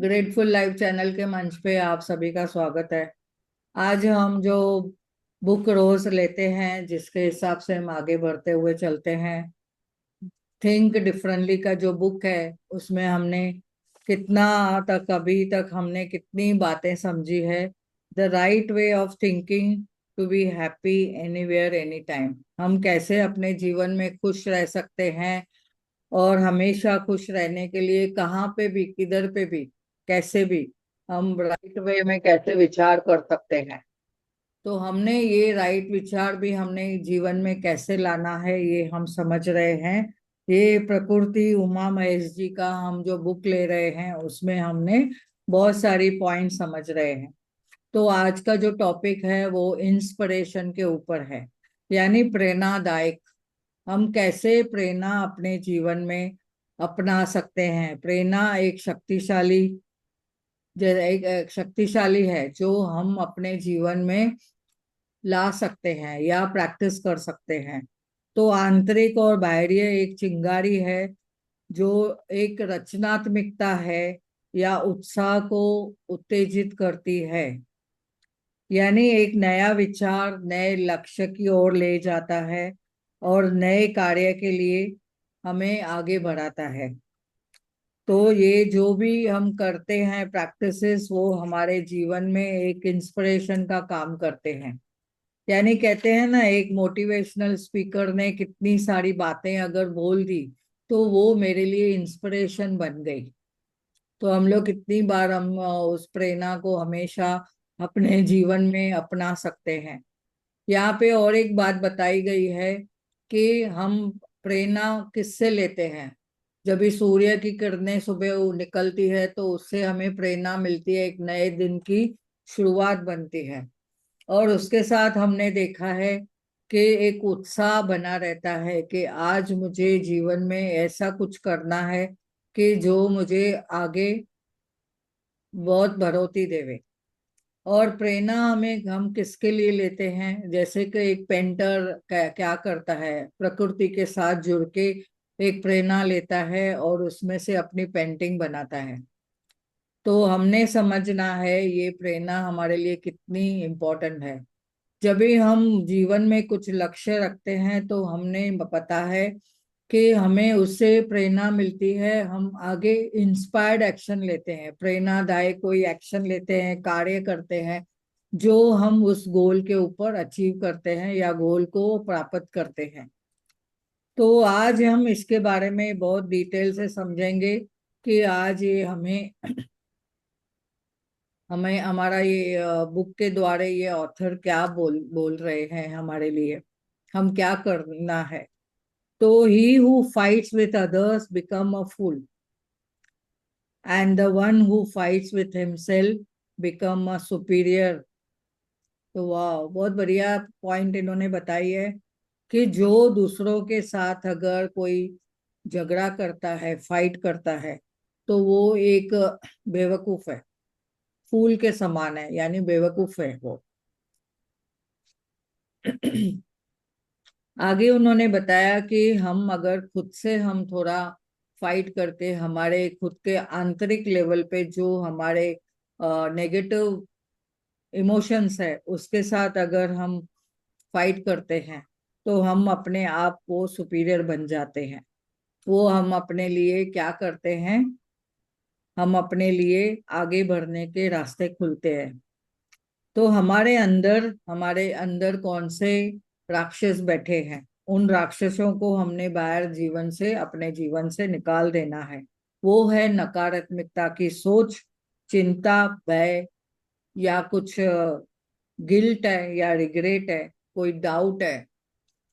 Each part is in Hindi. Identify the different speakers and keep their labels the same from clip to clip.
Speaker 1: ग्रेटफुल लाइव चैनल के मंच पे आप सभी का स्वागत है। आज हम जो बुक रोज लेते हैं जिसके हिसाब से हम आगे बढ़ते हुए चलते हैं, थिंक डिफरेंटली का जो बुक है उसमें हमने कितना तक अभी तक हमने कितनी बातें समझी है। The right way of thinking to be happy anywhere any time. हम कैसे अपने जीवन में खुश रह सकते हैं और हमेशा खुश रहने के लिए कहाँ पे भी किधर पे भी कैसे भी हम राइट वे में कैसे विचार कर सकते हैं। तो हमने ये राइट विचार भी हमने जीवन में कैसे लाना है ये हम समझ रहे हैं। ये प्रकृति उमा महेश जी का हम जो बुक ले रहे हैं उसमें हमने बहुत सारी पॉइंट समझ रहे हैं। तो आज का जो टॉपिक है वो इंस्पिरेशन के ऊपर है, यानी प्रेरणादायक। हम कैसे प्रेरणा अपने जीवन में अपना सकते हैं। प्रेरणा एक शक्तिशाली है जो हम अपने जीवन में ला सकते हैं या प्रैक्टिस कर सकते हैं। तो आंतरिक और बाहरी एक चिंगारी है जो एक रचनात्मकता है या उत्साह को उत्तेजित करती है, यानी एक नया विचार नए लक्ष्य की ओर ले जाता है और नए कार्य के लिए हमें आगे बढ़ाता है। तो ये जो भी हम करते हैं प्रैक्टिसेस वो हमारे जीवन में एक इंस्पिरेशन का काम करते हैं। यानी कहते हैं ना, एक मोटिवेशनल स्पीकर ने कितनी सारी बातें अगर बोल दी तो वो मेरे लिए इंस्पिरेशन बन गई। तो हम लोग कितनी बार हम उस प्रेरणा को हमेशा अपने जीवन में अपना सकते हैं। यहाँ पे और एक बात बताई गई है कि हम प्रेरणा किससे लेते हैं। जब भी सूर्य की किरणें सुबह निकलती है तो उससे हमें प्रेरणा मिलती है, एक नए दिन की शुरुआत बनती है। और उसके साथ हमने देखा है कि एक उत्साह बना रहता है कि आज मुझे जीवन में ऐसा कुछ करना है कि जो मुझे आगे बहुत बढ़ोतरी देवे। और प्रेरणा हमें हम किसके लिए लेते हैं, जैसे कि एक पेंटर क्या करता है, प्रकृति के साथ जुड़ के एक प्रेरणा लेता है और उसमें से अपनी पेंटिंग बनाता है। तो हमने समझना है ये प्रेरणा हमारे लिए कितनी इम्पोर्टेंट है। जब भी हम जीवन में कुछ लक्ष्य रखते हैं तो हमने पता है कि हमें उससे प्रेरणा मिलती है, हम आगे इंस्पायर्ड एक्शन लेते हैं, प्रेरणादायक कोई एक्शन लेते हैं, कार्य करते हैं जो हम उस गोल के ऊपर अचीव करते हैं या गोल को प्राप्त करते हैं। तो आज हम इसके बारे में बहुत डिटेल से समझेंगे कि आज ये हमें हमें हमारा ये बुक के द्वारा ये ऑथर क्या बोल बोल रहे हैं हमारे लिए, हम क्या करना है। तो he who fights with others become a fool and the one who fights with himself become a superior. तो वाह, बहुत बढ़िया पॉइंट इन्होंने बताई है कि जो दूसरों के साथ अगर कोई झगड़ा करता है, फाइट करता है, तो वो एक बेवकूफ है, फूल के समान है, यानी बेवकूफ है वो। आगे उन्होंने बताया कि हम अगर खुद से हम थोड़ा फाइट करके हमारे खुद के आंतरिक लेवल पे जो हमारे नेगेटिव इमोशंस है उसके साथ अगर हम फाइट करते हैं तो हम अपने आप को सुपीरियर बन जाते हैं। वो हम अपने लिए क्या करते हैं, हम अपने लिए आगे बढ़ने के रास्ते खुलते हैं। तो हमारे अंदर कौन से राक्षस बैठे हैं, उन राक्षसों को हमने बाहर जीवन से अपने जीवन से निकाल देना है। वो है नकारात्मकता की सोच, चिंता, भय, या कुछ गिल्ट है या रिग्रेट है, कोई डाउट है।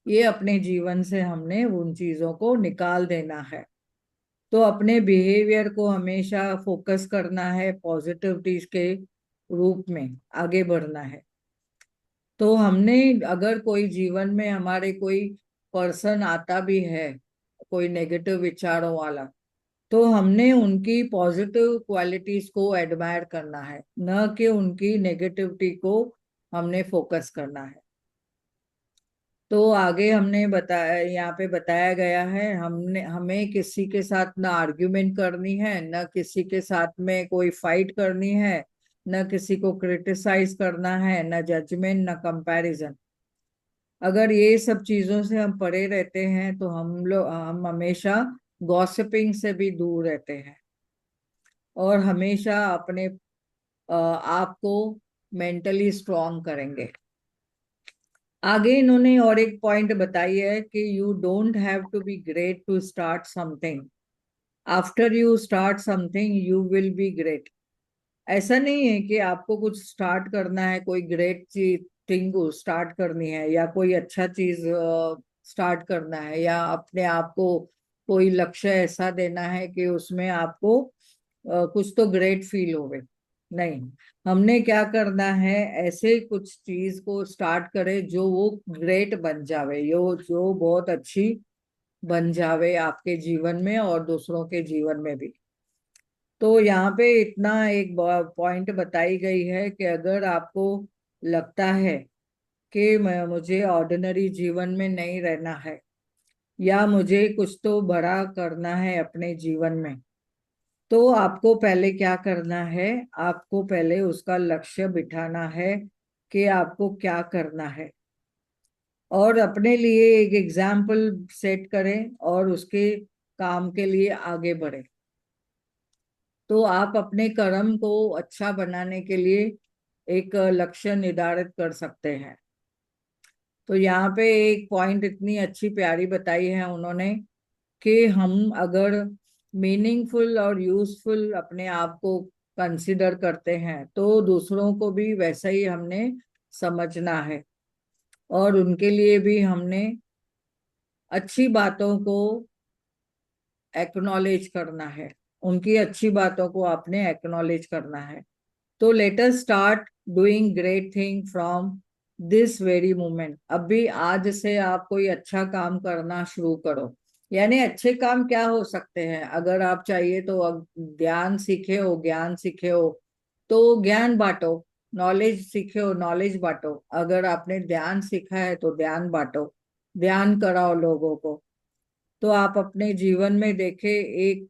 Speaker 1: ये अपने जीवन से हमने उन चीजों को निकाल देना है। तो अपने बिहेवियर को हमेशा फोकस करना है, पॉजिटिविटी के रूप में आगे बढ़ना है। तो हमने अगर कोई जीवन में हमारे कोई पर्सन आता भी है, कोई नेगेटिव विचारों वाला, तो हमने उनकी पॉजिटिव क्वालिटीज को एडमायर करना है, न कि उनकी नेगेटिविटी को हमने फोकस करना है। तो आगे हमने बताया, यहाँ पे बताया गया है, हमें किसी के साथ ना आर्ग्यूमेंट करनी है, ना किसी के साथ में कोई फाइट करनी है, ना किसी को क्रिटिसाइज करना है, ना जजमेंट, ना कंपैरिजन। अगर ये सब चीजों से हम परे रहते हैं तो हम हमेशा गॉसिपिंग से भी दूर रहते हैं, और हमेशा अपने आप को मेंटली स्ट्रांग करेंगे। आगे इन्होंने और एक पॉइंट बताई है कि you don't have to be great to start something, after you start something you will be great. ऐसा नहीं है कि आपको कुछ स्टार्ट करना है, कोई ग्रेट चीज थिंग स्टार्ट करनी है, या कोई अच्छा चीज स्टार्ट करना है, या अपने आप को कोई लक्ष्य ऐसा देना है कि उसमें आपको कुछ तो ग्रेट फील होवे। नहीं, हमने क्या करना है, ऐसे कुछ चीज को स्टार्ट करे जो वो ग्रेट बन जावे, जो बहुत अच्छी बन जावे आपके जीवन में और दूसरों के जीवन में भी। तो यहाँ पे इतना एक पॉइंट बताई गई है कि अगर आपको लगता है कि मुझे ऑर्डिनरी जीवन में नहीं रहना है, या मुझे कुछ तो बड़ा करना है अपने जीवन में, तो आपको पहले क्या करना है, आपको पहले उसका लक्ष्य बिठाना है कि आपको क्या करना है, और अपने लिए एक एग्जाम्पल सेट करें और उसके काम के लिए आगे बढ़े। तो आप अपने कर्म को अच्छा बनाने के लिए एक लक्ष्य निर्धारित कर सकते हैं। तो यहाँ पे एक पॉइंट इतनी अच्छी प्यारी बताई है उन्होंने कि हम अगर मीनिंगफुल और यूजफुल अपने आप को कंसिडर करते हैं तो दूसरों को भी वैसा ही हमने समझना है, और उनके लिए भी हमने अच्छी बातों को एक्नॉलेज करना है, उनकी अच्छी बातों को आपने एक्नॉलेज करना है। तो let us start doing great thing from this very moment. अभी आज से आप कोई अच्छा काम करना शुरू करो। यानी अच्छे काम क्या हो सकते हैं, अगर आप चाहिए तो ध्यान सीखे हो, ज्ञान सीखे हो तो ज्ञान बांटो, नॉलेज सीखे हो नॉलेज बांटो। अगर आपने ध्यान सीखा है तो ध्यान बांटो, ध्यान कराओ लोगों को, तो आप अपने जीवन में देखे एक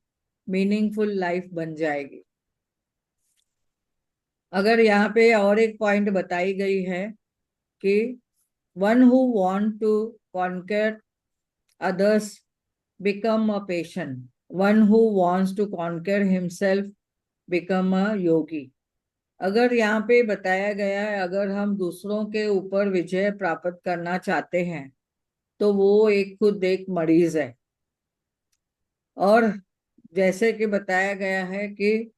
Speaker 1: मीनिंगफुल लाइफ बन जाएगी। अगर यहाँ पे और एक पॉइंट बताई गई है कि one who want to conquer others become a patient, one who wants to conquer himself become a yogi. अगर यहाँ पे बताया गया है, अगर हम दूसरों के ऊपर विजय प्राप्त करना चाहते हैं तो वो एक खुद एक मरीज है। और जैसे कि बताया गया है कि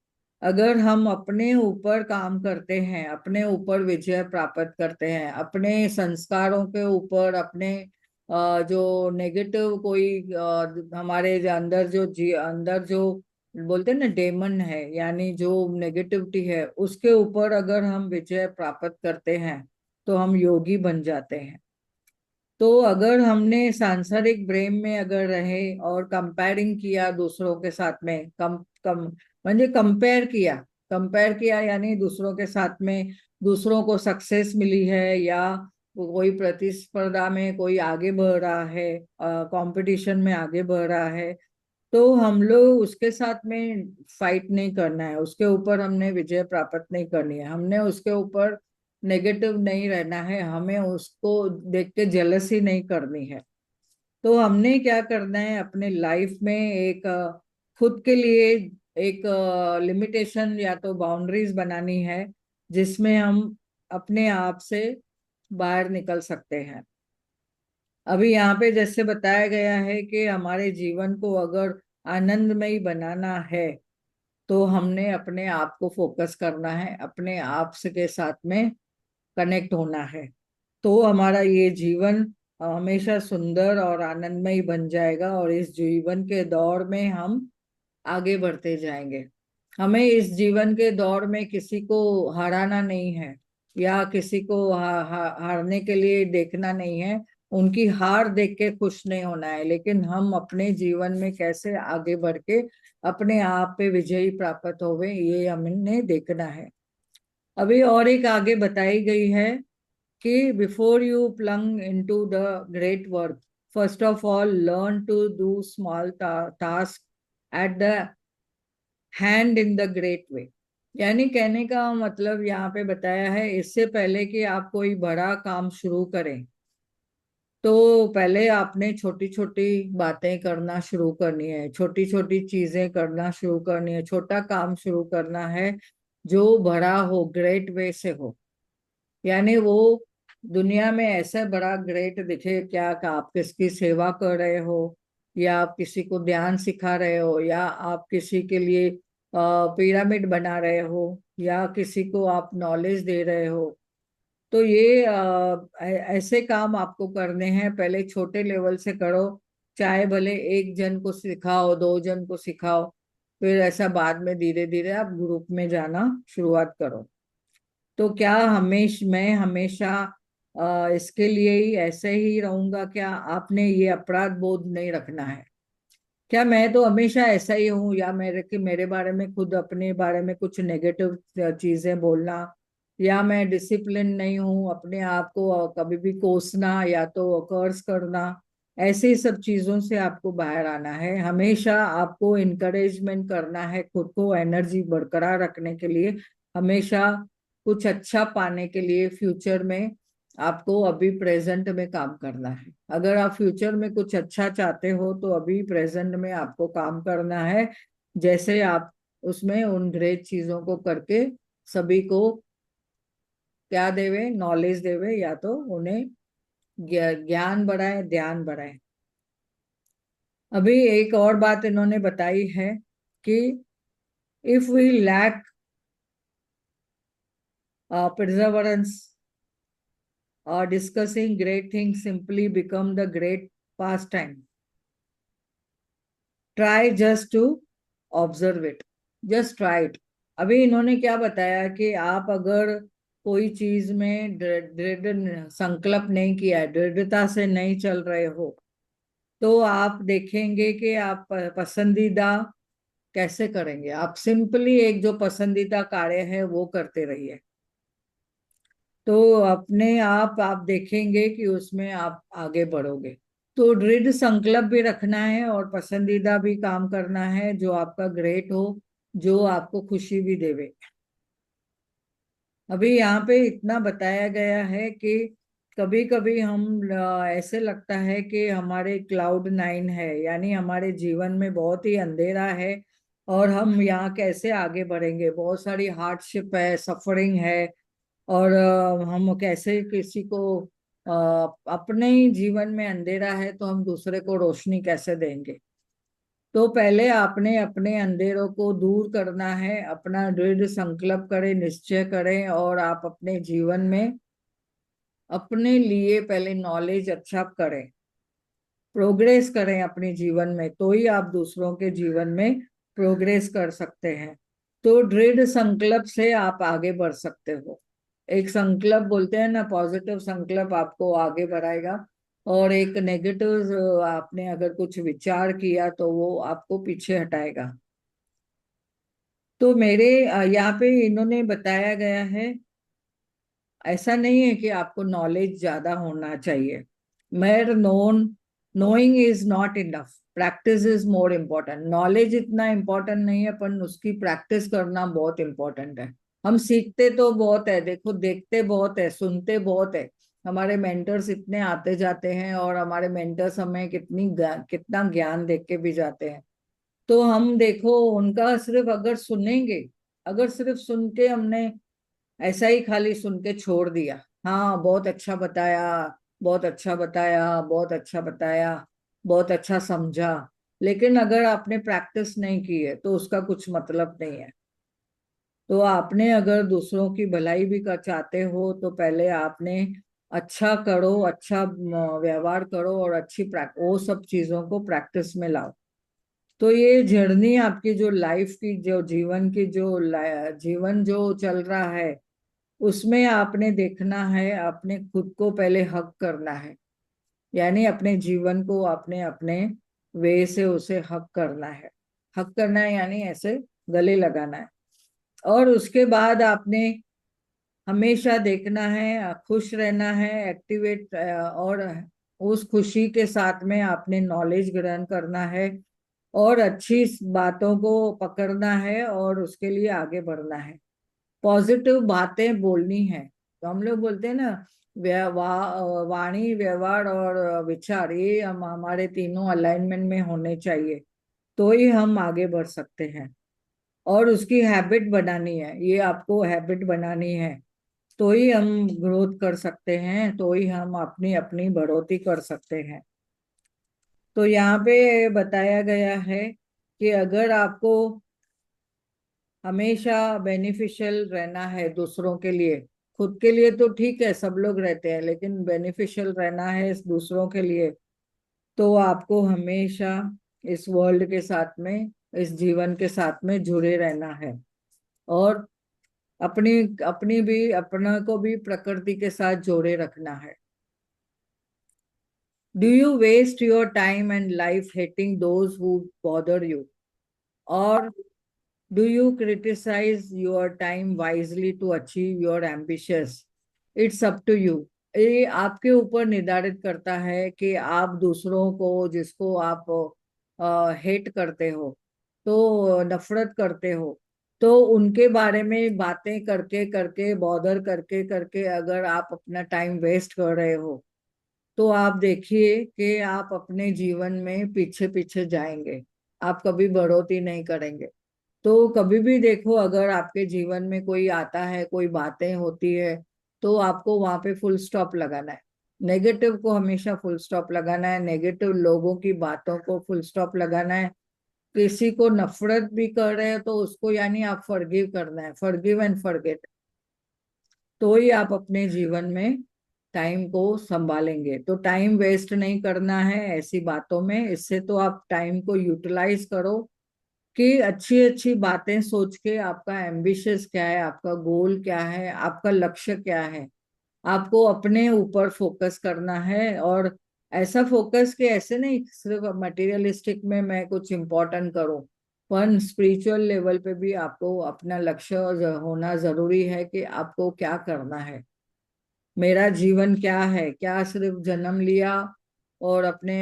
Speaker 1: अगर हम अपने ऊपर काम करते हैं, अपने ऊपर विजय प्राप्त करते हैं, अपने संस्कारों के ऊपर, अपने जो नेगेटिव कोई हमारे अंदर जो बोलते हैं ना डेमन है, यानी जो नेगेटिविटी है, उसके ऊपर अगर हम विजय प्राप्त करते हैं तो हम योगी बन जाते हैं। तो अगर हमने सांसारिक ब्रेम में अगर रहे और कंपेयरिंग किया दूसरों के साथ में, कम कम म्हणजे कंपेयर किया यानी दूसरों के साथ में, दूसरों को सक्सेस मिली है, या कोई प्रतिस्पर्धा में कोई आगे बढ़ रहा है, कंपटीशन में आगे बढ़ रहा है, तो हम लोग उसके साथ में फाइट नहीं करना है, उसके ऊपर हमने विजय प्राप्त नहीं करनी है, हमने उसके ऊपर नेगेटिव नहीं रहना है, हमें उसको देख के जेलसी नहीं करनी है। तो हमने क्या करना है अपने लाइफ में, एक खुद के लिए एक लिमिटेशन या तो बाउंड्रीज बनानी है, जिसमें हम अपने आप से बाहर निकल सकते हैं। अभी यहाँ पे जैसे बताया गया है कि हमारे जीवन को अगर आनंदमय बनाना है तो हमने अपने आप को फोकस करना है, अपने आप से के साथ में कनेक्ट होना है, तो हमारा ये जीवन हमेशा सुंदर और आनंदमय बन जाएगा, और इस जीवन के दौर में हम आगे बढ़ते जाएंगे। हमें इस जीवन के दौर में किसी को हराना नहीं है, या किसी को हारने के लिए देखना नहीं है, उनकी हार देख के खुश नहीं होना है, लेकिन हम अपने जीवन में कैसे आगे बढ़ के अपने आप पे विजयी प्राप्त होवे, ये हमने देखना है। अभी और एक आगे बताई गई है कि before you plunge into the great work, first of all learn to do small task at the hand in the great way. यानी कहने का मतलब यहाँ पे बताया है, इससे पहले कि आप कोई बड़ा काम शुरू करें तो पहले आपने छोटी छोटी बातें करना शुरू करनी है, छोटी छोटी चीजें करना शुरू करनी है, छोटा काम शुरू करना है जो बड़ा हो, ग्रेट वे से हो। यानी वो दुनिया में ऐसा बड़ा ग्रेट दिखे क्या, कि आप किसकी सेवा कर रहे हो, या आप किसी को ध्यान सिखा रहे हो, या आप किसी के लिए पिरामिड बना रहे हो, या किसी को आप नॉलेज दे रहे हो। तो ये ऐसे काम आपको करने हैं, पहले छोटे लेवल से करो। चाहे भले एक जन को सिखाओ, दो जन को सिखाओ, फिर ऐसा बाद में धीरे धीरे आप ग्रुप में जाना शुरुआत करो। तो क्या मैं हमेशा इसके लिए ही ऐसे ही रहूंगा क्या? आपने ये अपराध बोध नहीं रखना है। क्या मैं तो हमेशा ऐसा ही हूँ, या मेरे बारे में, खुद अपने बारे में कुछ नेगेटिव चीजें बोलना, या मैं डिसिप्लिन नहीं हूँ, अपने आप को कभी भी कोसना या तो कर्स करना, ऐसे सब चीजों से आपको बाहर आना है। हमेशा आपको इनकरेजमेंट करना है, खुद को एनर्जी बरकरार रखने के लिए, हमेशा कुछ अच्छा पाने के लिए फ्यूचर में आपको अभी प्रेजेंट में काम करना है। अगर आप फ्यूचर में कुछ अच्छा चाहते हो तो अभी प्रेजेंट में आपको काम करना है। जैसे आप उसमें उन ग्रेट चीजों को करके सभी को क्या देवे, नॉलेज देवे, या तो उन्हें ज्ञान बढ़ाए, ध्यान बढ़ाए। अभी एक और बात इन्होंने बताई है कि if we lack perseverance, discussing great things simply become the great pastime. Try just to observe it, just try it. अभी इन्होंने क्या बताया कि आप अगर कोई चीज में दृढ़ संकल्प नहीं किया है, दृढ़ता से नहीं चल रहे हो, तो आप देखेंगे कि आप पसंदीदा कैसे करेंगे। आप सिंपली एक जो पसंदीदा कार्य है वो करते रहिए, तो अपने आप देखेंगे कि उसमें आप आगे बढ़ोगे। तो दृढ़ संकल्प भी रखना है और पसंदीदा भी काम करना है जो आपका ग्रेट हो, जो आपको खुशी भी देवे। अभी यहाँ पे इतना बताया गया है कि कभी कभी हम ऐसे लगता है कि हमारे क्लाउड नाइन है, यानी हमारे जीवन में बहुत ही अंधेरा है और हम यहाँ कैसे आगे बढ़ेंगे, बहुत सारी हार्डशिप है, सफरिंग है, और हम कैसे किसी को अपने ही जीवन में अंधेरा है तो हम दूसरे को रोशनी कैसे देंगे। तो पहले आपने अपने अंधेरों को दूर करना है, अपना दृढ़ संकल्प करें, निश्चय करें, और आप अपने जीवन में अपने लिए पहले नॉलेज अच्छा करें, प्रोग्रेस करें अपने जीवन में, तो ही आप दूसरों के जीवन में प्रोग्रेस कर सकते हैं। तो दृढ़ संकल्प से आप आगे बढ़ सकते हो। एक संकल्प बोलते हैं ना, पॉजिटिव संकल्प आपको आगे बढ़ाएगा, और एक नेगेटिव आपने अगर कुछ विचार किया तो वो आपको पीछे हटाएगा। तो मेरे यहाँ पे इन्होंने बताया गया है, ऐसा नहीं है कि आपको नॉलेज ज्यादा होना चाहिए। मेर known knowing is not enough, practice is more important. Knowledge इतना इम्पोर्टेंट नहीं है, पर उसकी प्रैक्टिस करना बहुत इम्पोर्टेंट है। हम सीखते तो बहुत है, देखो, देखते बहुत है, सुनते बहुत है, हमारे मेंटर्स इतने आते जाते हैं और हमारे मेंटर्स हमें कितना ज्ञान देख के भी जाते हैं। तो हम देखो उनका सिर्फ अगर सुनेंगे, अगर सिर्फ सुन के हमने ऐसा ही खाली सुन के छोड़ दिया, हाँ बहुत अच्छा बताया, बहुत अच्छा बताया, बहुत अच्छा बताया, बहुत अच्छा समझा, लेकिन अगर आपने प्रैक्टिस नहीं की है तो उसका कुछ मतलब नहीं है। तो आपने अगर दूसरों की भलाई भी कर चाहते हो तो पहले आपने अच्छा करो, अच्छा व्यवहार करो, और अच्छी वो सब चीजों को प्रैक्टिस में लाओ। तो ये जर्नी आपकी जो लाइफ की, जो जीवन की, जो जीवन जो चल रहा है, उसमें आपने देखना है, अपने खुद को पहले हक करना है। यानी अपने जीवन को आपने अपने वे से उसे हक करना है। हक करना है यानी ऐसे गले लगाना है। और उसके बाद आपने हमेशा देखना है, खुश रहना है, एक्टिवेट, और उस खुशी के साथ में आपने नॉलेज ग्रहण करना है और अच्छी बातों को पकड़ना है और उसके लिए आगे बढ़ना है। पॉजिटिव बातें बोलनी है। तो हम लोग बोलते हैं ना, वाणी, व्यवहार और विचार, ये हम हमारे तीनों अलाइनमेंट में होने चाहिए, तो ही हम आगे बढ़ सकते हैं। और उसकी हैबिट बनानी है, ये आपको हैबिट बनानी है, तो ही हम ग्रोथ कर सकते हैं, तो ही हम अपनी अपनी बढ़ोतरी कर सकते हैं। तो यहाँ पे बताया गया है कि अगर आपको हमेशा बेनिफिशियल रहना है दूसरों के लिए, खुद के लिए तो ठीक है, सब लोग रहते हैं, लेकिन बेनिफिशियल रहना है इस दूसरों के लिए, तो आपको हमेशा इस वर्ल्ड के साथ में, इस जीवन के साथ में जुड़े रहना है। और अपनी अपनी भी अपना को भी प्रकृति के साथ जोड़े रखना है। Do you waste your time and life hating those who bother you, और do you criticize your time wisely to achieve your ambitions? It's up to you. ये आपके ऊपर निर्धारित करता है कि आप दूसरों को, जिसको आप हेट करते हो, तो नफरत करते हो, तो उनके बारे में बातें करके करके, बॉदर करके करके अगर आप अपना टाइम वेस्ट कर रहे हो, तो आप देखिए कि आप अपने जीवन में पीछे पीछे जाएंगे, आप कभी बढ़ोतरी नहीं करेंगे। तो कभी भी देखो, अगर आपके जीवन में कोई आता है, कोई बातें होती है, तो आपको वहां पे फुल स्टॉप लगाना है। नेगेटिव को हमेशा फुल स्टॉप लगाना है, नेगेटिव लोगों की बातों को फुल स्टॉप लगाना है। किसी को नफरत भी कर रहे हो तो उसको, यानी आप फॉरगिव करना है, फॉरगिव एंड फॉरगेट, तो ही आप अपने जीवन में टाइम को संभालेंगे। तो टाइम वेस्ट नहीं करना है ऐसी बातों में, इससे तो आप टाइम को यूटिलाइज करो कि अच्छी अच्छी बातें सोच के, आपका एम्बिशियस क्या है, आपका गोल क्या है, आपका लक्ष्य क्या है, आपको अपने ऊपर फोकस करना है। और ऐसा फोकस कि ऐसे नहीं सिर्फ मटेरियलिस्टिक में मैं कुछ इम्पोर्टेंट करूं, पर स्पिरिचुअल लेवल पे भी आपको अपना लक्ष्य होना जरूरी है कि आपको क्या करना है। मेरा जीवन क्या है, क्या सिर्फ जन्म लिया और अपने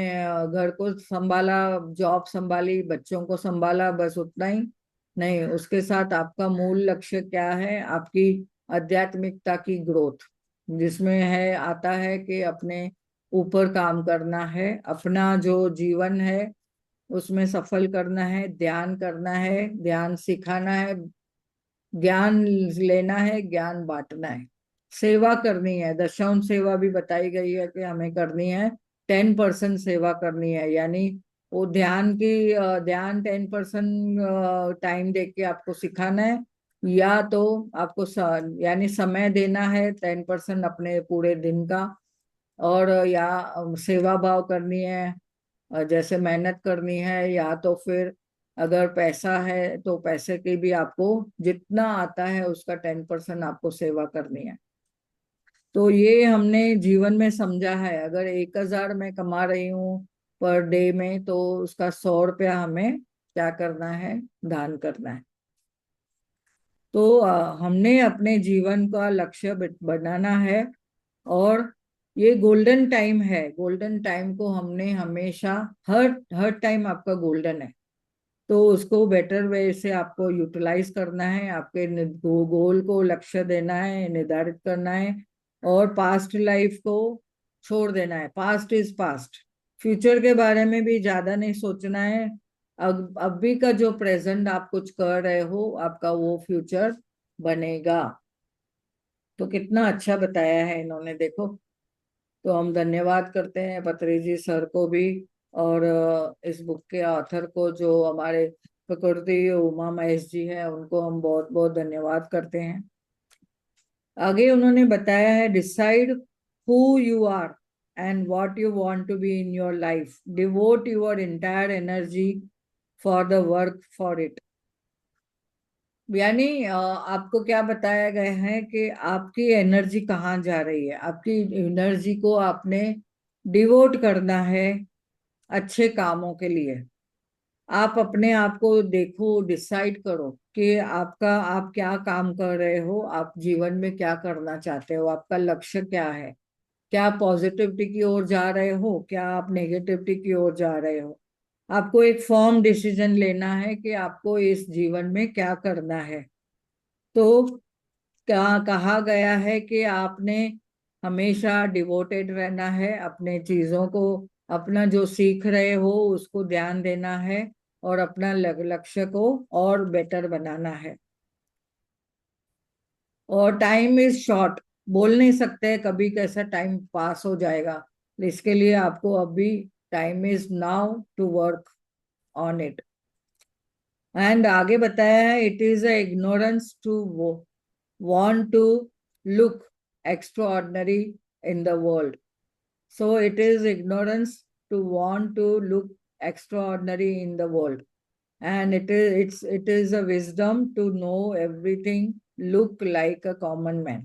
Speaker 1: घर को संभाला, जॉब संभाली, बच्चों को संभाला, बस उतना ही नहीं, उसके साथ आपका मूल लक्ष्य क्या है, आपकी आध्यात्मिकता की ग्रोथ, जिसमें है आता है कि अपने ऊपर काम करना है, अपना जो जीवन है उसमें सफल करना है, ध्यान करना है, ध्यान सिखाना है, ज्ञान लेना है, ज्ञान बांटना है, सेवा करनी है। दशांश सेवा भी बताई गई है कि हमें करनी है, 10% सेवा करनी है, यानी वो ध्यान की ध्यान 10% टाइम दे के आपको सिखाना है, या तो आपको यानी समय देना है 10% अपने पूरे दिन का, और या सेवा भाव करनी है, जैसे मेहनत करनी है, या तो फिर अगर पैसा है तो पैसे की भी आपको जितना आता है उसका 10% आपको सेवा करनी है। तो ये हमने जीवन में समझा है, अगर 1,000 मैं कमा रही हूँ पर डे में, तो उसका 100 रुपया हमें क्या करना है, दान करना है। तो हमने अपने जीवन का लक्ष्य बनाना है। और ये गोल्डन टाइम है, गोल्डन टाइम को हमने हमेशा, हर हर टाइम आपका गोल्डन है, तो उसको बेटर वे से आपको यूटिलाइज करना है, आपके गोल को लक्ष्य देना है, निर्धारित करना है, और पास्ट लाइफ को छोड़ देना है। पास्ट इज पास्ट, फ्यूचर के बारे में भी ज्यादा नहीं सोचना है। अब अभी का जो प्रेजेंट आप कुछ कर रहे हो, आपका वो फ्यूचर बनेगा। तो कितना अच्छा बताया है इन्होंने, देखो। तो हम धन्यवाद करते हैं पत्री जी सर को भी, और इस बुक के ऑथर को, जो हमारे प्रकृति उमा महेश जी हैं, उनको हम बहुत बहुत धन्यवाद करते हैं। आगे उन्होंने बताया है, decide who you are and what you want to be in your life, devote your entire energy for the work for it. यानी आपको क्या बताया गया है कि आपकी एनर्जी कहाँ जा रही है, आपकी एनर्जी को आपने डिवोट करना है अच्छे कामों के लिए। आप अपने आप को देखो, डिसाइड करो कि आप क्या काम कर रहे हो, आप जीवन में क्या करना चाहते हो, आपका लक्ष्य क्या है। क्या आप पॉजिटिविटी की ओर जा रहे हो, क्या आप नेगेटिविटी की ओर जा रहे हो। आपको एक फर्म डिसीजन लेना है कि आपको इस जीवन में क्या करना है। तो क्या कहा गया है कि आपने हमेशा डिवोटेड रहना है अपने चीजों को, अपना जो सीख रहे हो उसको ध्यान देना है, और अपना लक्ष्य को और बेटर बनाना है। और टाइम इज शॉर्ट, बोल नहीं सकते कभी कैसा टाइम पास हो जाएगा। इसके लिए आपको अभी time is now to work on it. And आगे बताया है, it is a ignorance to want to look extraordinary in the world. So it is ignorance to want to look extraordinary in the world. And it is a wisdom to know everything look like a common man.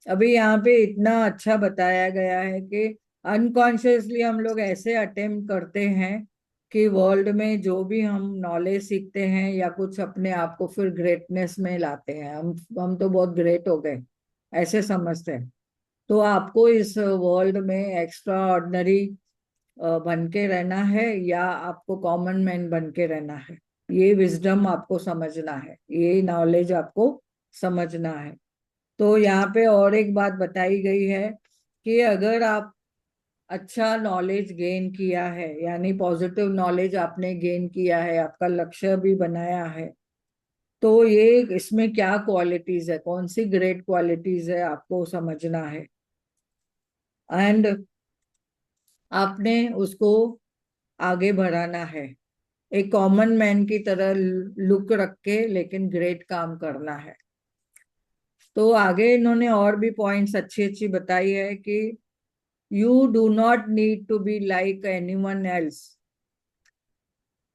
Speaker 1: अभी यहाँ पे इतना अच्छा बताया गया है कि अनकॉन्शियसली हम लोग ऐसे अटेम्प्ट करते हैं कि वर्ल्ड में जो भी हम नॉलेज सीखते हैं या कुछ, अपने आप को फिर ग्रेटनेस में लाते हैं। हम तो बहुत ग्रेट हो गए ऐसे समझते हैं। तो आपको इस वर्ल्ड में एक्स्ट्रा ऑर्डिनरी बन के रहना है या आपको कॉमन मैन बन के रहना है, ये विजडम आपको समझना है, ये नॉलेज आपको समझना है। तो यहाँ पे और एक बात बताई गई है कि अगर आप अच्छा नॉलेज गेन किया है, यानी पॉजिटिव नॉलेज आपने गेन किया है, आपका लक्ष्य भी बनाया है, तो ये इसमें क्या क्वालिटीज है, कौन सी ग्रेट क्वालिटीज है, आपको समझना है। एंड आपने उसको आगे बढ़ाना है, एक कॉमन मैन की तरह लुक रख के, लेकिन ग्रेट काम करना है। तो आगे इन्होंने और भी पॉइंट्स अच्छी अच्छी बताई है कि you do not need to be like anyone else,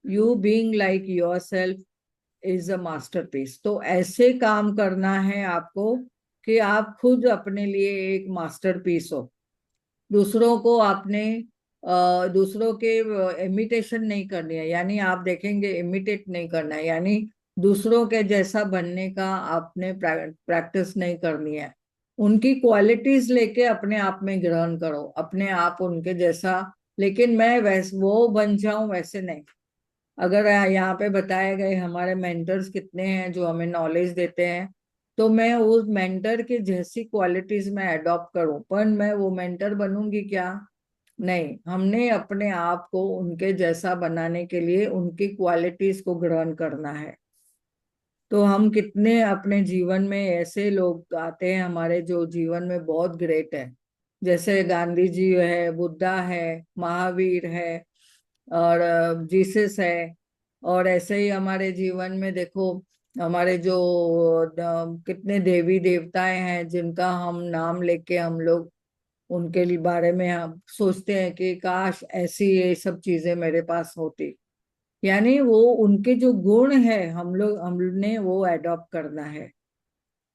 Speaker 1: you being like yourself is a masterpiece. तो ऐसे काम करना है आपको कि आप खुद अपने लिए एक मास्टरपीस हो। दूसरों को आपने दूसरों के इमिटेशन नहीं करनी है, यानी आप देखेंगे इमिटेट नहीं करना है, यानी दूसरों के जैसा बनने का आपने प्रैक्टिस नहीं करनी है। उनकी क्वालिटीज लेके अपने आप में ग्रहण करो, अपने आप उनके जैसा, लेकिन मैं वैसे वो बन जाऊं वैसे नहीं। अगर यहाँ पे बताए गए हमारे मेंटर्स कितने हैं जो हमें नॉलेज देते हैं, तो मैं उस मेंटर की जैसी क्वालिटीज में अडॉप्ट करूं, पर मैं वो मेंटर बनूंगी क्या? नहीं, हमने अपने आप को उनके जैसा बनाने के लिए उनकी क्वालिटीज को ग्रहण करना है। तो हम कितने अपने जीवन में ऐसे लोग आते हैं हमारे जो जीवन में बहुत ग्रेट है, जैसे गांधी जी है, बुद्धा है, महावीर है, और जीसस है। और ऐसे ही हमारे जीवन में देखो, हमारे जो कितने देवी देवताएं हैं जिनका हम नाम लेके हम लोग उनके लिए बारे में हम सोचते हैं कि काश ऐसी ये सब चीजें मेरे पास होती। यानी वो उनके जो गुण है हमने वो एडॉप्ट करना है।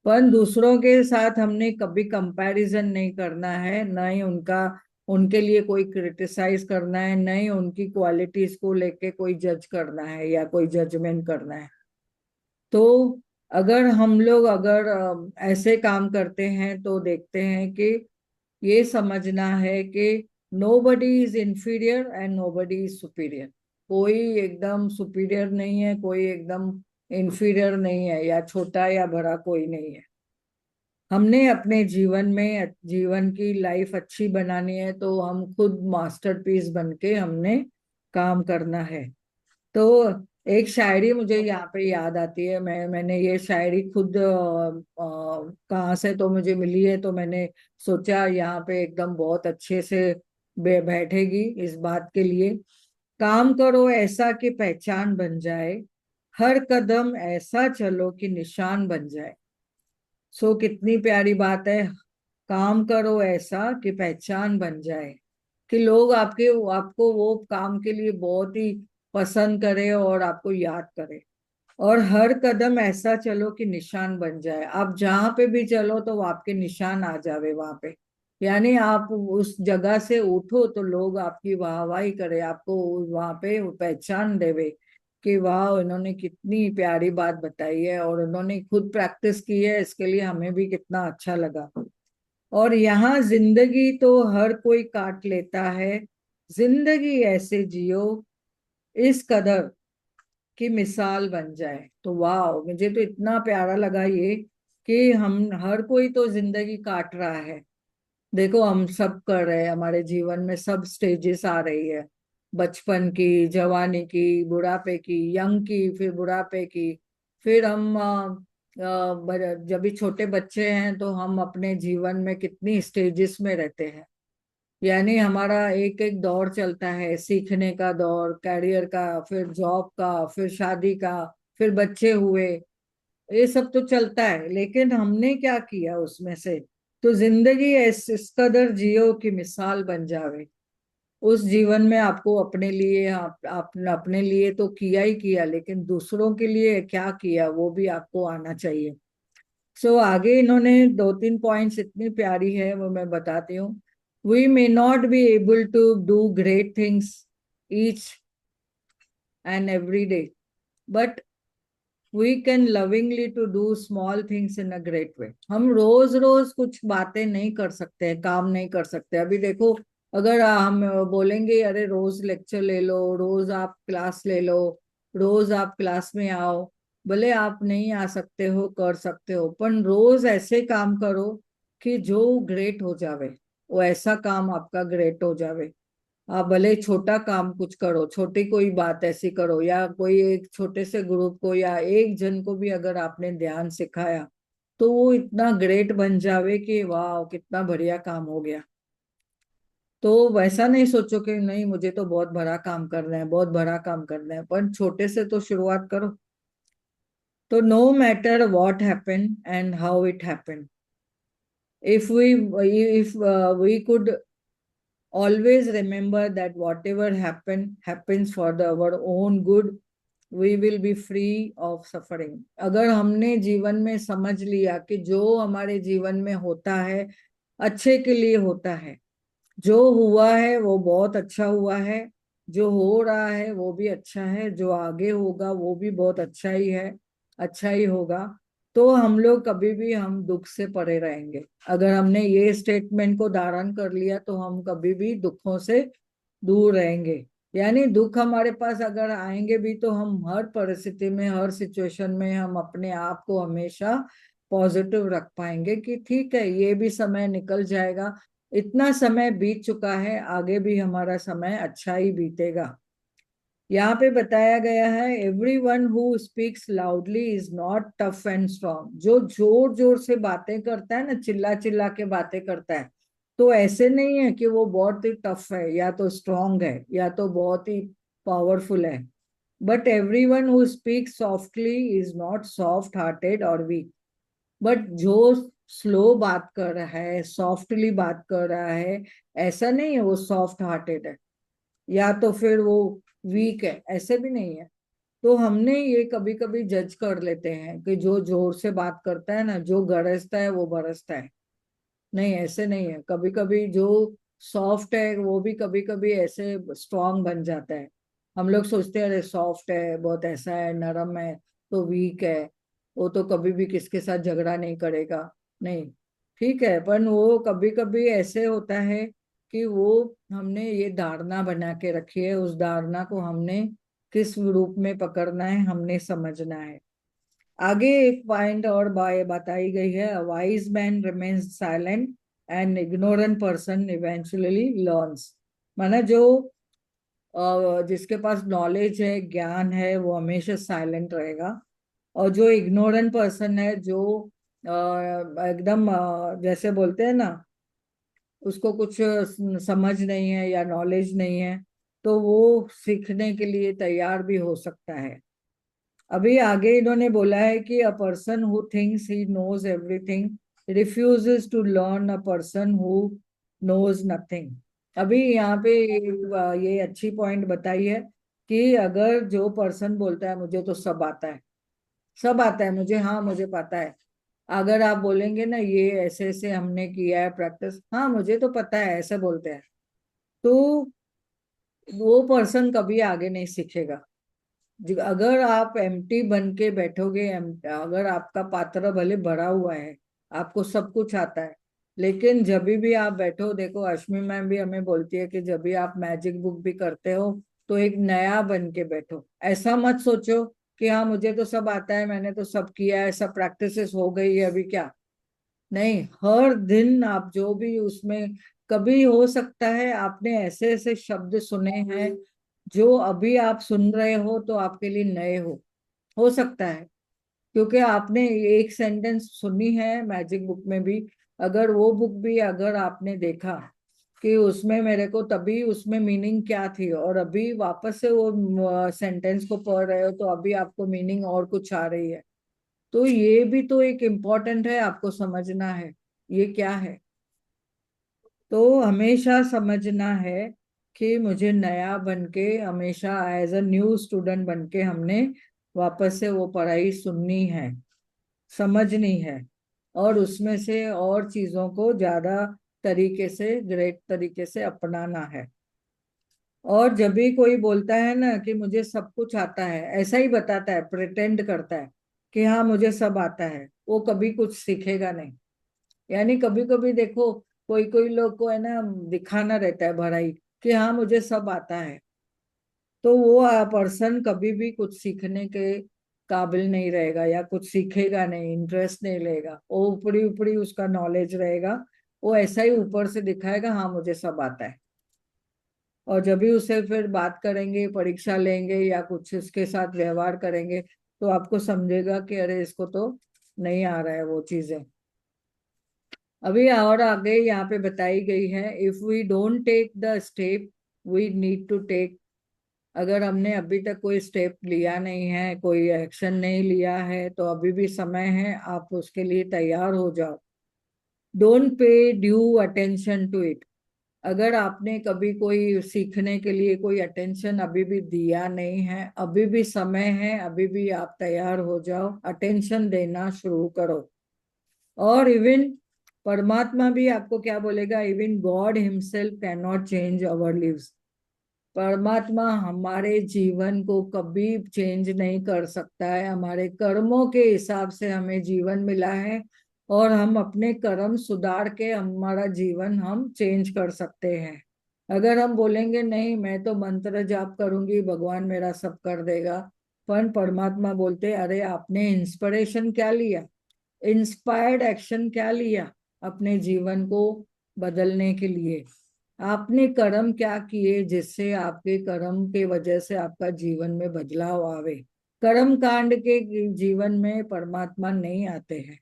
Speaker 1: पर दूसरों के साथ हमने कभी कंपैरिजन नहीं करना है, न ही उनके लिए कोई क्रिटिसाइज करना है, न ही उनकी क्वालिटीज को लेके कोई जज करना है या कोई जजमेंट करना है। तो अगर हम लोग अगर ऐसे काम करते हैं तो देखते हैं कि ये समझना है कि nobody is inferior and nobody is superior. कोई एकदम सुपीरियर नहीं है, कोई एकदम इंफीरियर नहीं है, या छोटा या बड़ा कोई नहीं है। हमने अपने जीवन में जीवन की लाइफ अच्छी बनानी है तो हम खुद मास्टरपीस बन के हमने काम करना है। तो एक शायरी मुझे यहाँ पे याद आती है, मैंने ये शायरी खुद कहाँ से तो मुझे मिली है, तो मैंने सोचा यहाँ पे एकदम बहुत अच्छे से बैठेगी इस बात के लिए। काम करो ऐसा कि पहचान बन जाए, हर कदम ऐसा चलो कि निशान बन जाए। सो कितनी प्यारी बात है, काम करो ऐसा कि पहचान बन जाए, कि लोग आपको वो काम के लिए बहुत ही पसंद करे और आपको याद करे। और हर कदम ऐसा चलो कि निशान बन जाए, आप जहां पे भी चलो तो वो आपके निशान आ जावे वहां पे। यानी आप उस जगह से उठो तो लोग आपकी वाहवाही करे, आपको वहां पे पहचान देवे कि वाह, इन्होंने कितनी प्यारी बात बताई है और उन्होंने खुद प्रैक्टिस की है, इसके लिए हमें भी कितना अच्छा लगा। और यहाँ जिंदगी तो हर कोई काट लेता है, जिंदगी ऐसे जियो इस कदर की मिसाल बन जाए। तो वाह, मुझे तो इतना प्यारा लगा ये कि हम हर कोई तो जिंदगी काट रहा है। देखो हम सब कर रहे हैं, हमारे जीवन में सब स्टेजेस आ रही है, बचपन की, जवानी की, बुढ़ापे की, यंग की, फिर बुढ़ापे की। फिर हम जब भी छोटे बच्चे हैं तो हम अपने जीवन में कितनी स्टेजेस में रहते हैं। यानी हमारा एक एक दौर चलता है, सीखने का दौर, कैरियर का, फिर जॉब का, फिर शादी का, फिर बच्चे हुए, ये सब तो चलता है। लेकिन हमने क्या किया उसमें से? तो जिंदगी इस कदर जियो की मिसाल बन जावे। उस जीवन में आपको अपने लिए, आप अपने लिए तो किया ही किया, लेकिन दूसरों के लिए क्या किया वो भी आपको आना चाहिए। सो आगे इन्होंने दो तीन पॉइंट्स इतनी प्यारी है, वो मैं बताती हूँ। We may not be able to do great things each and every day, but we can lovingly to do small things in a great way. हम रोज रोज कुछ बातें नहीं कर सकते, काम नहीं कर सकते। अभी देखो, अगर हम बोलेंगे अरे रोज लेक्चर ले लो, रोज आप क्लास ले लो, रोज आप क्लास में आओ, भले आप नहीं आ सकते हो, कर सकते हो, पर रोज ऐसे काम करो कि जो ग्रेट हो जावे, वो ऐसा काम आपका ग्रेट हो जावे। आप भले छोटा काम कुछ करो, छोटी कोई बात ऐसी करो, या कोई एक छोटे से ग्रुप को या एक जन को भी अगर आपने ध्यान सिखाया, तो वो इतना ग्रेट बन जावे कि वाह, कितना बढ़िया काम हो गया। तो वैसा नहीं सोचो कि नहीं मुझे तो बहुत बड़ा काम करना है, बहुत बड़ा काम करना है, पर छोटे से तो शुरुआत करो। तो no matter what happen and how it happen, if we if we could always remember that whatever happens for our own good, we will be free of suffering। अगर हमने जीवन में समझ लिया कि जो हमारे जीवन में होता है अच्छे के लिए होता है, जो हुआ है वो बहुत अच्छा हुआ है, जो हो रहा है वो भी अच्छा है, जो आगे होगा वो भी बहुत अच्छा ही है, अच्छा ही होगा, तो हम लोग कभी भी हम दुख से परे रहेंगे। अगर हमने ये स्टेटमेंट को धारण कर लिया तो हम कभी भी दुखों से दूर रहेंगे। यानी दुख हमारे पास अगर आएंगे भी तो हम हर परिस्थिति में, हर सिचुएशन में हम अपने आप को हमेशा पॉजिटिव रख पाएंगे कि ठीक है, ये भी समय निकल जाएगा, इतना समय बीत चुका है, आगे भी हमारा समय अच्छा ही बीतेगा। यहाँ पे बताया गया है, every one who speaks loudly is not tough and strong. जो जोर जोर से बातें करता है ना, चिल्ला चिल्ला के बातें करता है, तो ऐसे नहीं है कि वो बहुत ही टफ है या तो स्ट्रॉन्ग है या तो बहुत ही पावरफुल है। But every one who speaks softly is not soft hearted और वीक। बट जो स्लो बात कर रहा है, सॉफ्टली बात कर रहा है, ऐसा नहीं है वो सॉफ्ट हार्टेड है या तो फिर वो वीक है, ऐसे भी नहीं है। तो हमने ये कभी कभी जज कर लेते हैं कि जो जोर से बात करता है ना, जो गरजता है वो बरसता है। नहीं, ऐसे नहीं है। कभी कभी जो सॉफ्ट है वो भी कभी कभी ऐसे स्ट्रांग बन जाता है। हम लोग सोचते हैं अरे सॉफ्ट है, बहुत ऐसा है, नरम है, तो वीक है, वो तो कभी भी किसके साथ झगड़ा नहीं करेगा। नहीं, ठीक है, पर वो कभी कभी ऐसे होता है कि वो, हमने ये धारणा बना के रखी है, उस धारणा को हमने किस रूप में पकड़ना है हमने समझना है। आगे एक पॉइंट और बताई गई है, wise man remains silent and ignorant person eventually learns. माना जो जिसके पास नॉलेज है, ज्ञान है, वो हमेशा साइलेंट रहेगा। और जो इग्नोरेंट पर्सन है, जो एकदम जैसे बोलते हैं ना, उसको कुछ समझ नहीं है या नॉलेज नहीं है, तो वो सीखने के लिए तैयार भी हो सकता है। अभी आगे इन्होंने बोला है कि a person who thinks he knows everything refuses to learn a person who knows nothing. अभी यहाँ पे ये अच्छी पॉइंट बताई है कि अगर जो पर्सन बोलता है मुझे तो सब आता है, सब आता है मुझे, हाँ मुझे पता है, अगर आप बोलेंगे ना ये ऐसे ऐसे हमने किया है प्रैक्टिस, हाँ मुझे तो पता है, ऐसे बोलते हैं, तो वो पर्सन कभी आगे नहीं सीखेगा। अगर आप एम्प्टी बन के बैठोगे, अगर आपका पात्र भले भरा हुआ है, आपको सब कुछ आता है, लेकिन जब भी आप बैठो, देखो अश्मी मैम भी हमें बोलती है कि जब भी आप मैजिक बुक भी करते हो तो एक नया बन के बैठो। ऐसा मत सोचो कि हाँ मुझे तो सब आता है, मैंने तो सब किया है, सब प्रैक्टिसेस हो गई है, अभी क्या। नहीं, हर दिन आप जो भी उसमें, कभी हो सकता है आपने ऐसे ऐसे शब्द सुने हैं जो अभी आप सुन रहे हो तो आपके लिए नए हो सकता है, क्योंकि आपने एक सेंटेंस सुनी है मैजिक बुक में भी। अगर वो बुक भी अगर आपने देखा कि उसमें मेरे को तभी उसमें मीनिंग क्या थी, और अभी वापस से वो सेंटेंस को पढ़ रहे हो तो अभी आपको मीनिंग और कुछ आ रही है, तो ये भी तो एक इम्पोर्टेंट है, आपको समझना है ये क्या है। तो हमेशा समझना है कि मुझे नया बन के, हमेशा एज अ न्यू स्टूडेंट बन के हमने वापस से वो पढ़ाई सुननी है, समझनी है, और उसमें से और चीजों को ज्यादा तरीके से, ग्रेट तरीके से अपनाना है। और जब भी कोई बोलता है ना कि मुझे सब कुछ आता है, ऐसा ही बताता है, प्रिटेंड करता है कि हाँ मुझे सब आता है, वो कभी कुछ सीखेगा नहीं। यानी कभी कभी देखो, कोई कोई लोग को है ना दिखाना रहता है भलाई कि हाँ मुझे सब आता है, तो वो पर्सन कभी भी कुछ सीखने के काबिल नहीं रहेगा, या कुछ सीखेगा नहीं, इंटरेस्ट नहीं लेगा, वो ऊपरी ऊपरी उसका नॉलेज रहेगा, वो ऐसा ही ऊपर से दिखाएगा हाँ मुझे सब आता है। और जब भी उसे फिर बात करेंगे, परीक्षा लेंगे या कुछ इसके साथ व्यवहार करेंगे, तो आपको समझेगा कि अरे इसको तो नहीं आ रहा है वो चीजें। अभी और आगे यहाँ पे बताई गई है, if we don't take the step we need to take. अगर हमने अभी तक कोई स्टेप लिया नहीं है, कोई एक्शन नहीं लिया है, तो अभी भी समय है, आप उसके लिए तैयार हो जाओ। Don't pay due attention to it. अगर आपने कभी कोई सीखने के लिए कोई अटेंशन अभी भी दिया नहीं है, अभी भी समय है, अभी भी आप तैयार हो जाओ, अटेंशन देना शुरू करो। और इवन परमात्मा भी आपको क्या बोलेगा, even God himself can not change our lives. परमात्मा हमारे जीवन को कभी चेंज नहीं कर सकता है, हमारे कर्मों के हिसाब से हमें जीवन मिला है, और हम अपने कर्म सुधार के हमारा जीवन हम चेंज कर सकते हैं। अगर हम बोलेंगे नहीं मैं तो मंत्र जाप करूंगी, भगवान मेरा सब कर देगा, पर परमात्मा बोलते अरे आपने इंस्पिरेशन क्या लिया, इंस्पायर्ड एक्शन क्या लिया अपने जीवन को बदलने के लिए, आपने कर्म क्या किए जिससे आपके कर्म के वजह से आपका जीवन में बदलाव आवे। कर्म कांड के जीवन में परमात्मा नहीं आते हैं।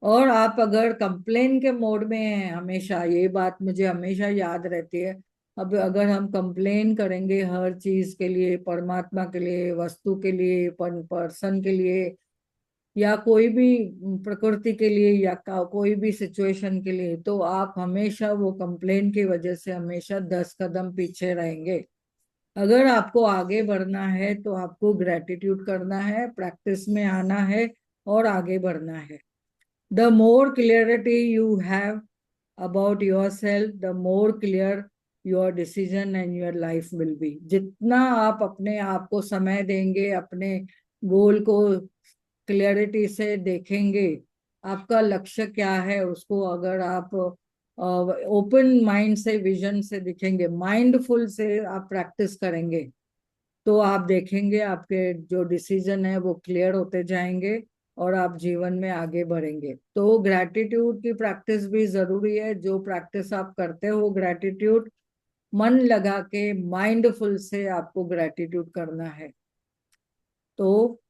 Speaker 1: और आप अगर कंप्लेन के मोड में हैं हमेशा, ये बात मुझे हमेशा याद रहती है, अब अगर हम कंप्लेन करेंगे हर चीज के लिए, परमात्मा के लिए, वस्तु के लिए, पर्सन के लिए, या कोई भी प्रकृति के लिए, या कोई भी सिचुएशन के लिए, तो आप हमेशा वो कंप्लेन की वजह से हमेशा 10 कदम पीछे रहेंगे। अगर आपको आगे बढ़ना है तो आपको ग्रेटिट्यूड करना है, प्रैक्टिस में आना है और आगे बढ़ना है। The more clarity you have about your self, the more clear your decision and your life will be. जितना आप अपने आप को समय देंगे, अपने गोल को क्लियरिटी से देखेंगे, आपका लक्ष्य क्या है उसको अगर आप ओपन माइंड से, विजन से दिखेंगे, माइंडफुल से आप प्रैक्टिस करेंगे, तो आप देखेंगे आपके जो डिसीजन है वो क्लियर होते जाएंगे, और आप जीवन में आगे बढ़ेंगे। तो ग्रैटिट्यूड की प्रैक्टिस भी जरूरी है। जो प्रैक्टिस आप करते हो ग्रैटिट्यूड, मन लगा के माइंडफुल से आपको ग्रैटिट्यूड करना है। तो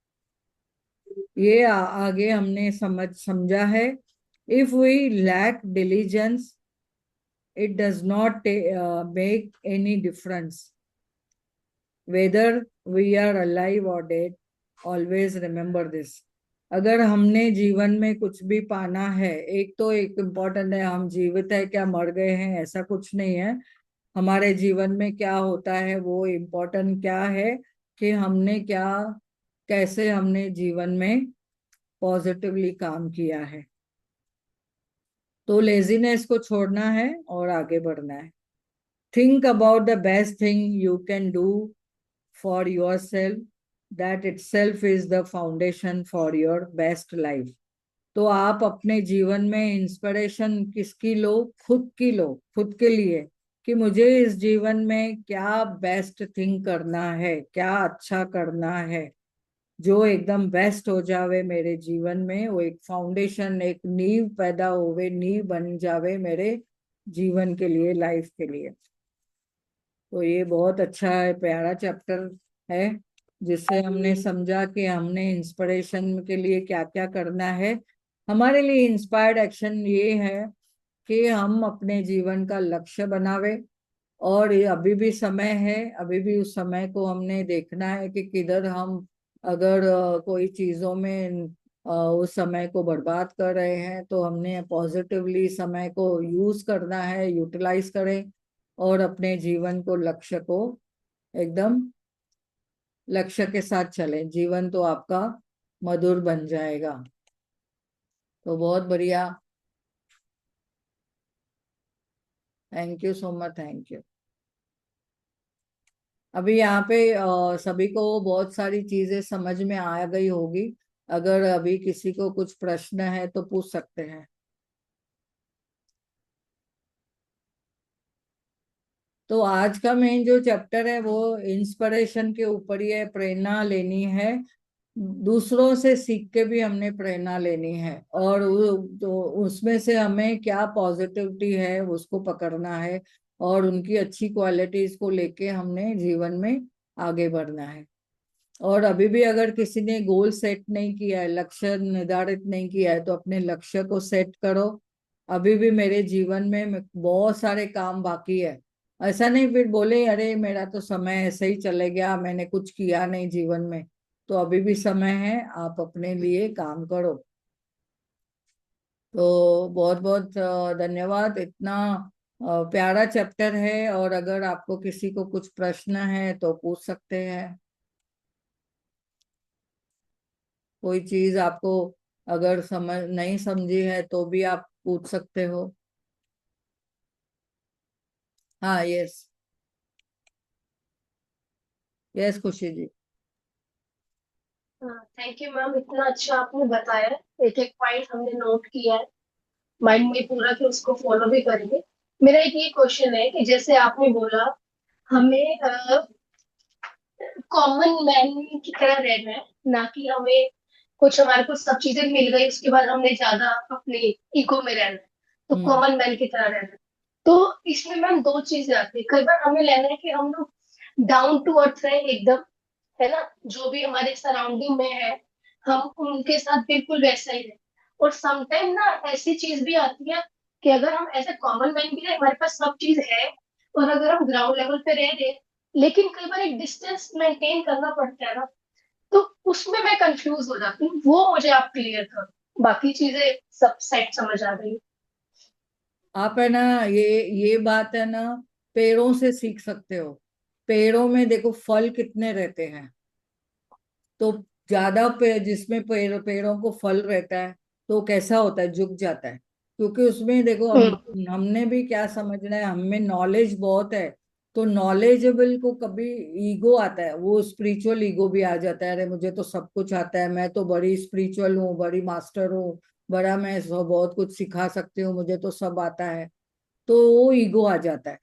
Speaker 1: ये आगे हमने समझा है। If we lack diligence it does not make any difference whether we are alive or dead, always remember this. अगर हमने जीवन में कुछ भी पाना है, एक तो एक इम्पोर्टेंट है, हम जीवित है क्या मर गए हैं, ऐसा कुछ नहीं है। हमारे जीवन में क्या होता है वो इम्पोर्टेंट क्या है कि हमने क्या, कैसे हमने जीवन में पॉजिटिवली काम किया है। तो लेजीनेस को छोड़ना है और आगे बढ़ना है। Think about the best thing you can do for yourself, that itself is the foundation for your best life. तो आप अपने जीवन में इंस्पिरेशन किसकी लो? खुद की लो, खुद के लिए, कि मुझे इस जीवन में क्या बेस्ट थिंग करना है, क्या अच्छा करना है, जो एकदम बेस्ट हो जावे मेरे जीवन में, वो एक फाउंडेशन, एक नींव पैदा होवे, नींव बन जावे मेरे जीवन के लिए, लाइफ के लिए। तो ये बहुत अच्छा है, प्यारा चैप्टर है, जिससे हमने समझा कि हमने इंस्पिरेशन के लिए क्या क्या करना है। हमारे लिए इंस्पायर्ड एक्शन ये है कि हम अपने जीवन का लक्ष्य बनावे, और ये अभी भी समय है, अभी भी उस समय को हमने देखना है कि किधर हम अगर कोई चीजों में उस समय को बर्बाद कर रहे हैं, तो हमने पॉजिटिवली समय को यूज करना है, यूटिलाइज करें, और अपने जीवन को, लक्ष्य को एकदम लक्ष्य के साथ चले, जीवन तो आपका मधुर बन जाएगा। तो बहुत बढ़िया, thank you so much, thank you. अभी यहाँ पे सभी को बहुत सारी चीजें समझ में आ गई होगी। अगर अभी किसी को कुछ प्रश्न है तो पूछ सकते हैं। तो आज का मेन जो चैप्टर है वो इंस्पिरेशन के ऊपर ही है, प्रेरणा लेनी है, दूसरों से सीख के भी हमने प्रेरणा लेनी है, और तो उसमें से हमें क्या पॉजिटिविटी है उसको पकड़ना है, और उनकी अच्छी क्वालिटीज को लेके हमने जीवन में आगे बढ़ना है। और अभी भी अगर किसी ने गोल सेट नहीं किया है, लक्ष्य निर्धारित नहीं किया है, तो अपने लक्ष्य को सेट करो। अभी भी मेरे जीवन में बहुत सारे काम बाकी है, ऐसा नहीं फिर बोले अरे मेरा तो समय ऐसे ही चले गया, मैंने कुछ किया नहीं जीवन में। तो अभी भी समय है, आप अपने लिए काम करो। तो बहुत बहुत धन्यवाद, इतना प्यारा चैप्टर है, और अगर आपको किसी को कुछ प्रश्न है तो पूछ सकते हैं। कोई चीज आपको अगर समझ नहीं समझी है तो भी आप पूछ सकते हो। हाँ, यस, यस खुशी जी।
Speaker 2: थैंक यू मैम, इतना अच्छा आपने बताया। एक एक पॉइंट हमने नोट किया है माइंड में पूरा, कि उसको फॉलो भी करेंगे। मेरा एक ये क्वेश्चन है कि जैसे आपने बोला हमें कॉमन मैन की तरह रहना है, ना कि हमें कुछ, हमारे को सब चीजें मिल गई उसके बाद हमने ज्यादा अपने इगो में रहना है, तो
Speaker 1: हम्म।
Speaker 2: कॉमन मैन की तरह रहना है। तो इसमें मैम दो चीजें आती है, कई बार हमें लेना है कि हम लोग डाउन टू अर्थ रहे एकदम, है ना, जो भी हमारे सराउंडिंग में है हम उनके साथ बिल्कुल वैसा ही रहे। और समटाइम ना ऐसी चीज भी आती है कि अगर हम ऐसे कॉमन मैन भी रहे, हमारे पास सब चीज है, और अगर हम ग्राउंड लेवल पे रह रहे, लेकिन कई बार एक डिस्टेंस मेंटेन करना पड़ता है ना, तो उसमें मैं कंफ्यूज हो जाती हूँ। वो मुझे आप क्लियर करो, बाकी चीजें सब सेट समझ आ गई।
Speaker 1: आप है ना, ये बात है ना, पेड़ों से सीख सकते हो। पेड़ों में देखो फल कितने रहते हैं, तो ज्यादा जिसमें पेड़ों को फल रहता है, तो कैसा होता है, झुक जाता है। क्योंकि उसमें देखो
Speaker 2: हम्म।
Speaker 1: हमने भी क्या समझना है, हमें नॉलेज बहुत है, तो नॉलेजेबल को कभी ईगो आता है, वो स्पिरिचुअल ईगो भी आ जाता है, अरे मुझे तो सब कुछ आता है, मैं तो बड़ी स्पिरिचुअल हूँ, बड़ी मास्टर हूँ, बड़ा मैं बहुत कुछ सिखा सकती हूँ, मुझे तो सब आता है। तो वो ईगो आ जाता है।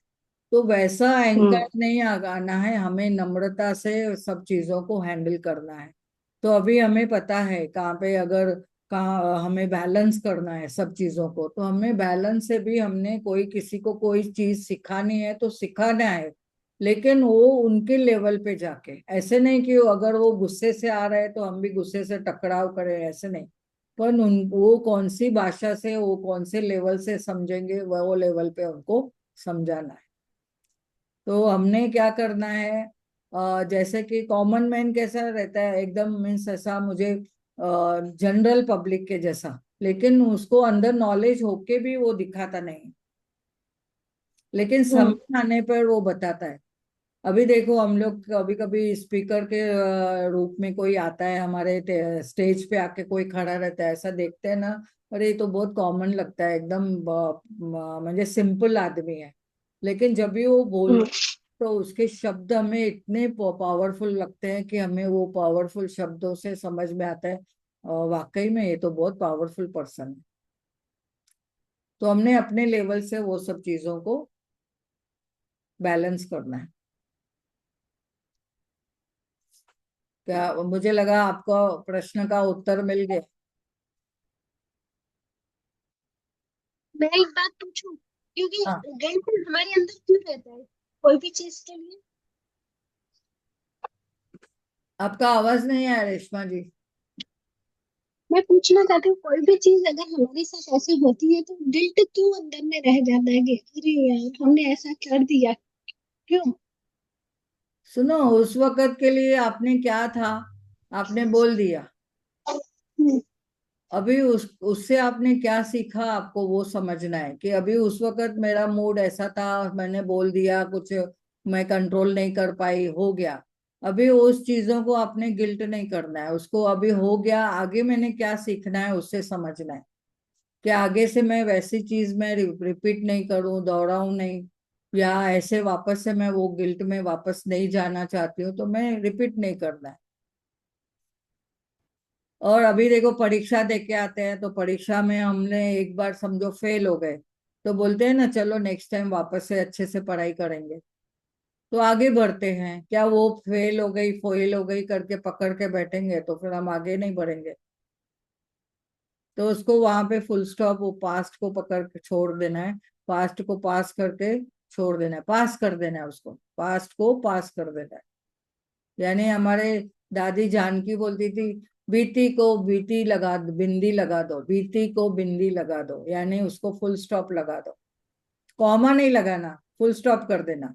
Speaker 1: तो वैसा
Speaker 2: हम्म।
Speaker 1: अहंकार नहीं आना है, हमें नम्रता से सब चीजों को हैंडल करना है। तो अभी हमें पता है कहाँ पे, अगर कहाँ हमें बैलेंस करना है सब चीजों को, तो हमें बैलेंस से भी, हमने कोई किसी को कोई चीज सिखानी है तो सिखाना है, लेकिन वो उनके लेवल पे जाके, ऐसे नहीं कि अगर वो गुस्से से आ रहे हैं तो हम भी गुस्से से टकराव करें, ऐसे नहीं। पर वो कौन सी भाषा से, वो कौन से लेवल से समझेंगे, वो लेवल पे उनको समझाना है। तो हमने क्या करना है, जैसे कि कॉमन मैन कैसा रहता है, एकदम मीन्स ऐसा मुझे जनरल पब्लिक के जैसा, लेकिन उसको अंदर नॉलेज होके भी वो दिखाता नहीं, लेकिन
Speaker 2: हम्म।
Speaker 1: समय आने पर वो बताता है। अभी देखो हम लोग कभी कभी स्पीकर के रूप में कोई आता है हमारे स्टेज पे आके, कोई खड़ा रहता है, ऐसा देखते हैं ना, अरे ये तो बहुत कॉमन लगता है, एकदम मुझे सिंपल आदमी है, लेकिन जब भी वो
Speaker 2: हम्म।
Speaker 1: बोलता तो उसके शब्द हमें इतने पावरफुल लगते हैं कि हमें वो पावरफुल शब्दों से समझ में आता है वाकई में ये तो बहुत पावरफुल पर्सन है। तो हमने अपने लेवल से वो सब चीजों को बैलेंस करना है। क्या मुझे लगा आपको प्रश्न का उत्तर मिल गया।
Speaker 2: मैं एक बात पूछूं, क्योंकि
Speaker 1: हाँ,
Speaker 2: गिल्ट हमारे अंदर क्यों रहता है कोई भी चीज के लिए?
Speaker 1: आपका आवाज नहीं आया रेशमा जी।
Speaker 2: मैं पूछना चाहती हूँ, कोई भी चीज अगर हमारे साथ ऐसी होती है तो गिल्ट क्यों अंदर में रह जाता है कि अरे यार हमने ऐसा कर दिया, क्यों?
Speaker 1: सुनो, उस वक्त के लिए आपने क्या था, आपने बोल दिया।
Speaker 2: हम्म।
Speaker 1: अभी उस उससे आपने क्या सीखा, आपको वो समझना है कि अभी उस वक्त मेरा मूड ऐसा था, मैंने बोल दिया कुछ, मैं कंट्रोल नहीं कर पाई, हो गया। अभी उस चीजों को आपने गिल्ट नहीं करना है, उसको अभी हो गया, आगे मैंने क्या सीखना है उससे समझना है कि आगे से मैं वैसी चीज में रिपीट नहीं करूं, दोहराऊं नहीं, या ऐसे वापस से मैं वो गिल्ट में वापस नहीं जाना चाहती हूँ तो मैं रिपीट नहीं करना है। और अभी देखो परीक्षा दे के आते हैं, तो परीक्षा में हमने एक बार समझो फेल हो गए, तो बोलते हैं ना चलो नेक्स्ट टाइम वापस से अच्छे से पढ़ाई करेंगे, तो आगे बढ़ते हैं। क्या वो फेल हो गई करके पकड़ के बैठेंगे तो फिर हम आगे नहीं बढ़ेंगे। तो उसको वहां पे फुल स्टॉप, वो पास्ट को पकड़ के छोड़ देना है, पास्ट को पास करके छोड़ देना है, पास कर देना है, उसको पास्ट को पास कर देना है। यानी हमारे दादी जानकी बोलती थी, बीती को बीती लगा, बिंदी लगा दो, बीती को बिंदी लगा दो, यानी उसको फुल स्टॉप लगा दो। कॉमा नहीं लगाना, फुल स्टॉप कर देना।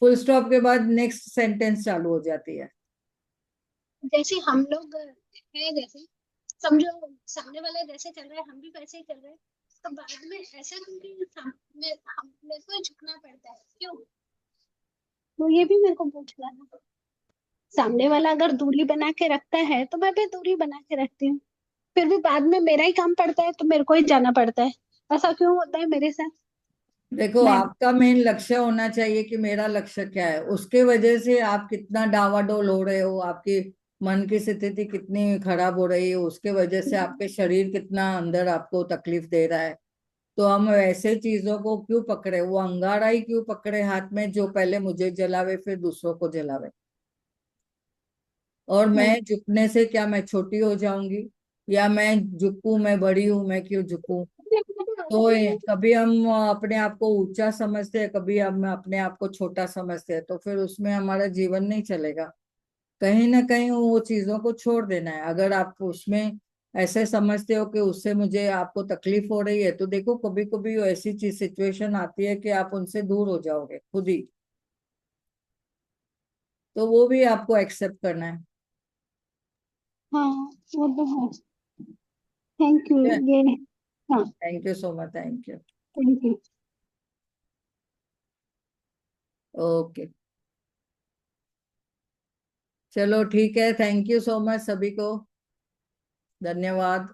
Speaker 1: फुल स्टॉप के बाद नेक्स्ट सेंटेंस चालू हो जाती है।
Speaker 2: जैसे हम लोग है, जैसे समझो सामने वाला जैसे चल रहा है हम भी वैसे ही चल रहे हैं, तो बाद में ऐसा क्योंकि हम मेरे को झुकना पड़ता है, क्यों? तो ये भी मेरे को पूछना था। सामने वाला अगर दूरी बना के रखता है तो मैं भी दूरी बना के रखती हूँ, फिर भी बाद में मेरा ही काम पड़ता है तो मेरे को ही जाना पड़ता है। ऐसा क्यों होता है मेरे साथ?
Speaker 1: देखो,
Speaker 2: मैं
Speaker 1: आपका मेन लक्ष्य होना चाहिए कि मेरा लक्ष्य क्या है, उसके वजह से आप कितना डावाडोल हो रहे हो, आपकी मन की स्थिति कितनी खराब हो रही है, उसके वजह से आपके शरीर कितना अंदर आपको तकलीफ दे रहा है। तो हम ऐसे चीजों को क्यों पकड़े, वो अंगारा ही क्यों पकड़े हाथ में जो पहले मुझे जलावे फिर दूसरों को जलावे। और मैं
Speaker 2: मैं
Speaker 1: झुकने से क्या मैं छोटी हो जाऊंगी, या मैं झुकूं, मैं बड़ी हूं, मैं क्यों झुकूं। तो कभी हम अपने आप को ऊंचा समझते हैं, कभी हम अपने आप को छोटा समझते हैं, तो फिर उसमें हमारा जीवन नहीं चलेगा। कहीं ना कहीं वो चीजों को छोड़ देना है। अगर आप उसमें ऐसे समझते हो कि उससे मुझे आपको तकलीफ हो रही है, तो देखो कभी कभी ऐसी चीज सिचुएशन आती है कि आप उनसे दूर हो जाओगे खुद ही। तो वो भी आपको एक्सेप्ट करना है।
Speaker 2: हाँ, वो तो है। Thank you.
Speaker 1: ठीक है।
Speaker 2: ये हाँ,
Speaker 1: thank you so much, thank you.
Speaker 2: Thank you.
Speaker 1: Okay, चलो ठीक है, थैंक यू सो मच सभी को, धन्यवाद।